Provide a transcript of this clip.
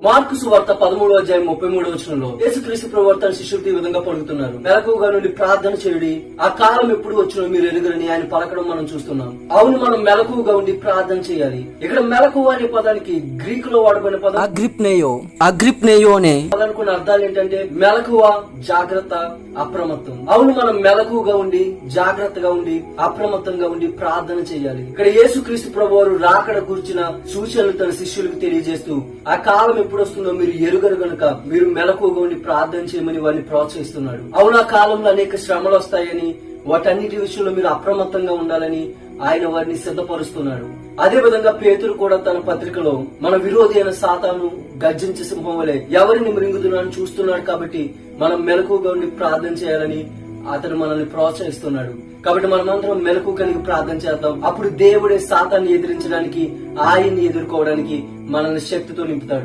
Mark సువార్త 13:33 యేసుక్రీస్తు ప్రభువు తన శిష్యులకి ఈ విధంగా పలుకుతున్నారు. మెలకువగా నుండి ప్రార్థన చేయుడి, ఆ కాలం ఎప్పుడు వచ్చినో మీరు ఎరుగరని ఆయన పలకడం మనం చూస్తున్నాం. అవును, మనం మెలకువగా ఉండి ప్రార్థన చేయాలి. ఇక్కడ మెలకువ అనే పదానికి గ్రీక్ లో వాడబడిన పదం అగ్రిప్నేయో అనే పదానికి అర్థాలు ఏంటంటే మెలకువ, జాగ్రత్త, అప్రమత్తం. అవును, మనం మెలకువగా ఉండి జాగ్రత్తగా ఉండి అప్రమత్తంగా ఉండి ప్రార్థన చేయాలి. ఇక్కడ యేసుక్రీస్తు ప్రభువారు రాకడ కూర్చిన సూచనలు తన శిష్యులకు తెలియజేస్తూ ఆ కాలం ఎప్పుడు వస్తుందో మీరు ఎరుగరు గనుక మీరు మెలకువగా ఉండి ప్రార్థన చేయమని వారిని ప్రోత్సహిస్తున్నాడు. అవును, ఆ కాలంలో అనేక శ్రమలు వస్తాయని, వాటన్నిటి విషయంలో మీరు అప్రమత్తంగా ఉండాలని ఆయన వారిని సిద్ధపరుస్తున్నాడు. అదే విధంగా పేతురు కూడా తన పత్రికలో మన విరోధి అయిన సాతాను గర్జించే సింహం వలె ఎవరిని మృంగుతున్నాను చూస్తున్నాడు కాబట్టి మనం మెలకువగా ఉండి ప్రార్థన చేయాలని అతను మనల్ని ప్రోత్సహిస్తున్నాడు. కాబట్టి మనమందరం మెలకు కలిగి ప్రార్థన చేద్దాం. అప్పుడు దేవుడే సాతాన్ని ఎదిరించడానికి, ఆయన్ని ఎదుర్కోవడానికి మనల్ని శక్తితో నింపుతాడు.